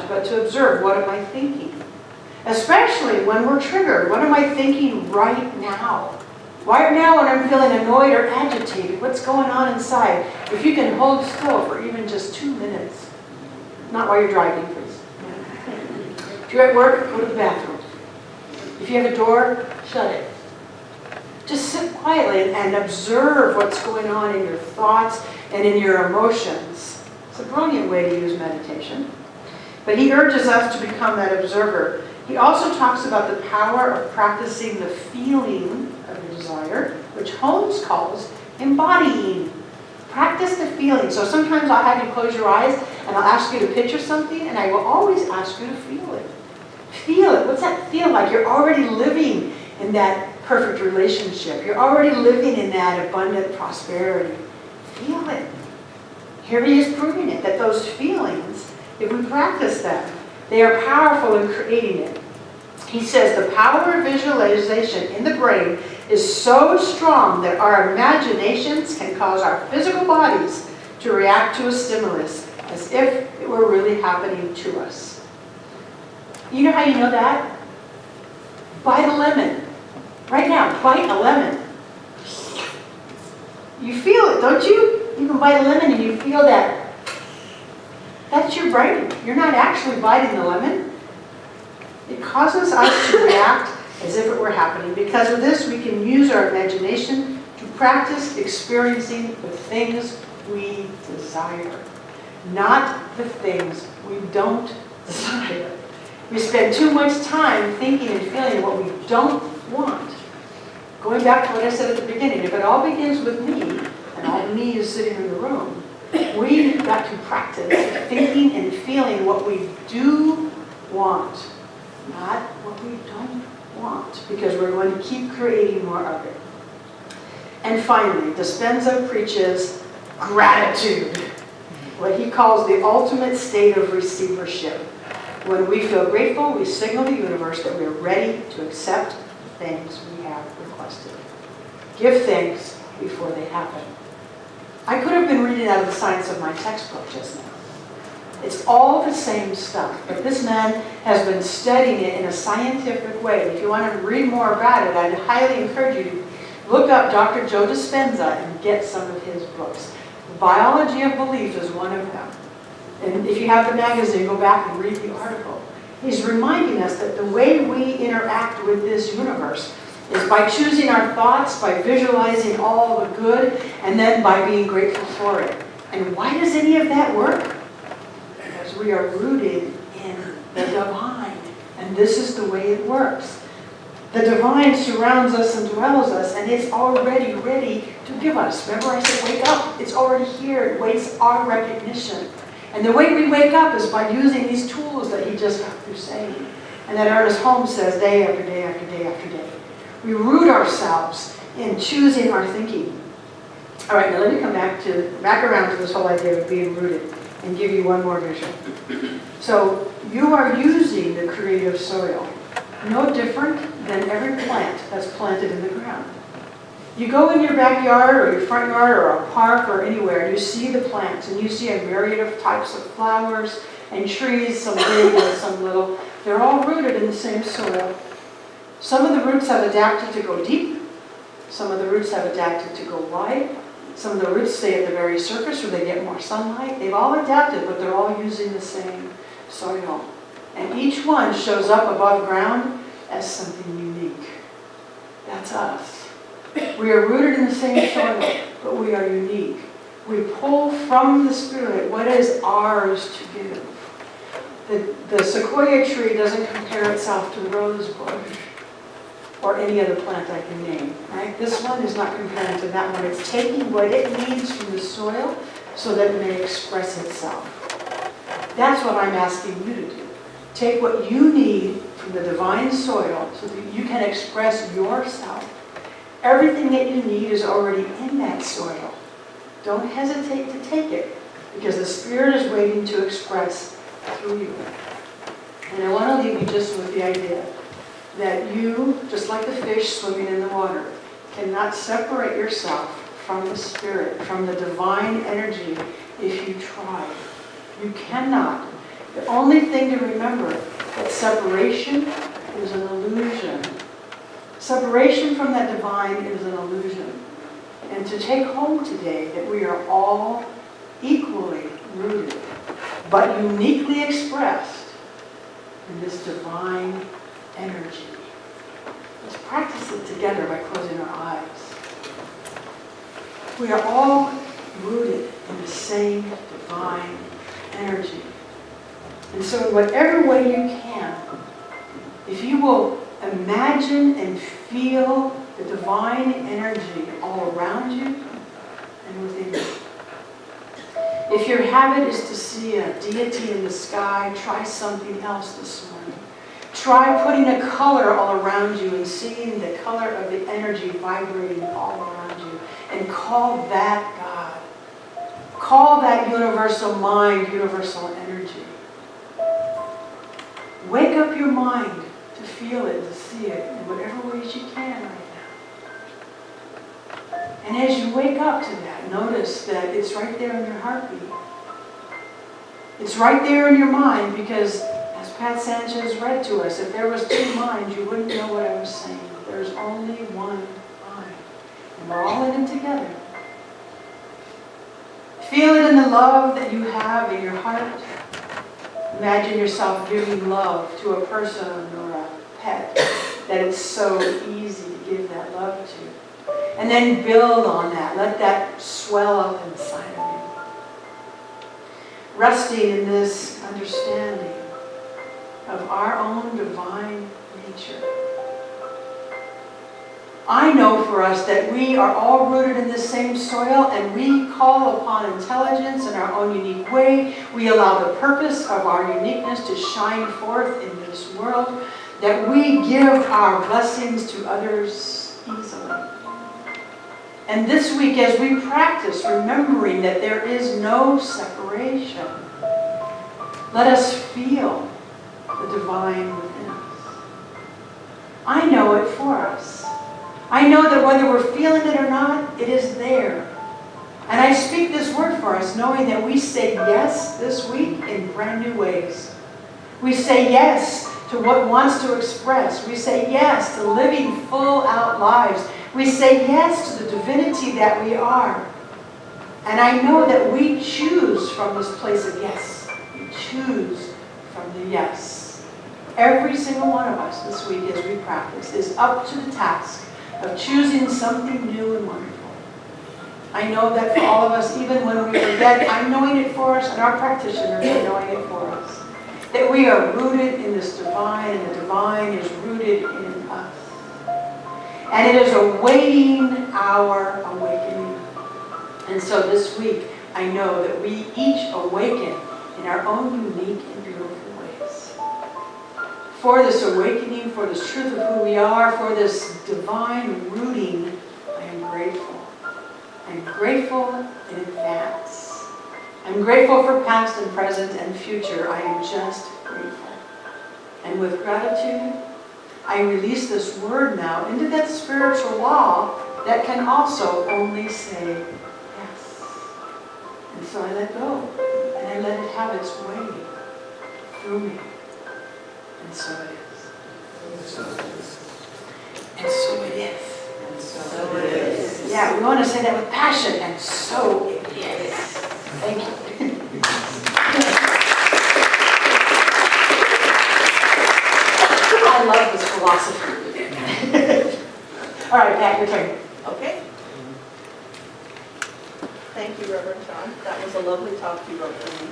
but to observe, what am I thinking? Especially when we're triggered. What am I thinking right now? Right now when I'm feeling annoyed or agitated, what's going on inside? If you can hold still for even just 2 minutes. Not while you're driving, please. If you're at work, go to the bathroom. If you have a door, shut it. Just sit quietly and observe what's going on in your thoughts and in your emotions. It's a brilliant way to use meditation. But he urges us to become that observer. He also talks about the power of practicing the feeling of the desire, which Holmes calls embodying. Practice the feeling. So sometimes I'll have you close your eyes and I'll ask you to picture something, and I will always ask you to feel it. Feel it. What's that feel like? You're already living in that perfect relationship. You're already living in that abundant prosperity. Feel it. Here he is proving it, that those feelings, if we practice them, they are powerful in creating it. He says the power of visualization in the brain is so strong that our imaginations can cause our physical bodies to react to a stimulus as if it were really happening to us. You know how you know that? Bite a lemon. Right now, bite a lemon. You feel it, don't you? You can bite a lemon and you feel that. That's your brain. You're not actually biting the lemon. It causes us to react as if it were happening. Because of this, we can use our imagination to practice experiencing the things we desire, not the things we don't desire. We spend too much time thinking and feeling what we don't want. Going back to what I said at the beginning, if it all begins with me, and all me is sitting in the room, we've got to practice thinking and feeling what we do want, not what we don't want, because we're going to keep creating more of it. And finally, Dispenza preaches gratitude, what he calls the ultimate state of receivership. When we feel grateful, we signal the universe that we are ready to accept the things we have requested. Give thanks before they happen. I could have been reading out of the science of my textbook just now. It's all the same stuff, but this man has been studying it in a scientific way. If you want to read more about it, I'd highly encourage you to look up Dr. Joe Dispenza and get some of his books. The Biology of Belief is one of them. And if you have the magazine, go back and read the article. He's reminding us that the way we interact with this universe is by choosing our thoughts, by visualizing all the good, and then by being grateful for it. And why does any of that work? Because we are rooted in the divine. And this is the way it works. The divine surrounds us and dwells us, and it's already ready to give us. Remember I said wake up? It's already here. It waits our recognition. And the way we wake up is by using these tools that he just got through saying. And that Ernest Holmes says day after day after day after day. We root ourselves in choosing our thinking. All right, now let me come back around to this whole idea of being rooted and give you one more vision. So you are using the creative soil, no different than every plant that's planted in the ground. You go in your backyard or your front yard or a park or anywhere, and you see the plants, and you see a myriad of types of flowers and trees, some big and some little. They're all rooted in the same soil. Some of the roots have adapted to go deep. Some of the roots have adapted to go wide. Some of the roots stay at the very surface where they get more sunlight. They've all adapted, but they're all using the same soil. And each one shows up above ground as something unique. That's us. We are rooted in the same soil, but we are unique. We pull from the Spirit what is ours to give. The sequoia tree doesn't compare itself to the rose bush or any other plant I can name. Right? This one is not comparing to that one. It's taking what it needs from the soil so that it may express itself. That's what I'm asking you to do. Take what you need from the divine soil so that you can express yourself. Everything that you need is already in that soil. Don't hesitate to take it, because the Spirit is waiting to express through you. And I want to leave you just with the idea that you, just like the fish swimming in the water, cannot separate yourself from the Spirit, from the divine energy if you try. You cannot. The only thing to remember, that separation is an illusion. Separation from that divine is an illusion. And to take home today that we are all equally rooted, but uniquely expressed in this divine energy. Let's practice it together by closing our eyes. We are all rooted in the same divine energy. And so in whatever way you can, if you will imagine and feel the divine energy all around you and within you. If your habit is to see a deity in the sky, try something else this morning. Try putting a color all around you and seeing the color of the energy vibrating all around you. And call that God. Call that universal mind, universal energy. Wake up your mind to feel it, to see it in whatever ways you can right now. And as you wake up to that, notice that it's right there in your heartbeat. It's right there in your mind because, as Pat Sanchez read to us, if there was two minds, you wouldn't know what I was saying. There's only one mind. And we're all in it together. Feel it in the love that you have in your heart. Imagine yourself giving love to a person or a pet that it's so easy to give that love to. And then build on that. Let that swell up inside of you. Resting in this understanding of our own divine nature. I know for us that we are all rooted in the same soil and we call upon intelligence in our own unique way. We allow the purpose of our uniqueness to shine forth in this world, that we give our blessings to others easily. And this week as we practice remembering that there is no separation, let us feel the divine within us. I know it for us. I know that whether we're feeling it or not, it is there. And I speak this word for us, knowing that we say yes this week in brand new ways. We say yes to what wants to express. We say yes to living full out lives. We say yes to the divinity that we are. And I know that we choose from this place of yes. We choose from the yes. Every single one of us this week as we practice is up to the task of choosing something new and wonderful. I know that for all of us, even when we forget, I'm knowing it for us and our practitioners are knowing it for us. That we are rooted in this divine and the divine is rooted in us. And it is awaiting our awakening. And so this week, I know that we each awaken in our own unique and beautiful ways. For this awakening, for this truth of who we are, for this divine rooting, I am grateful. I'm grateful in advance. I'm grateful for past and present and future. I am just grateful. And with gratitude, I release this word now into that spiritual law that can also only say yes. And so I let go, and I let it have its way through me. And so it is. And so it is. And so it is. And so it is. Yeah, we want to say that with passion, and so it is. Thank you. I love this philosophy. All right, Pat, your turn. Okay. Thank you, Reverend John. That was a lovely talk you wrote for me.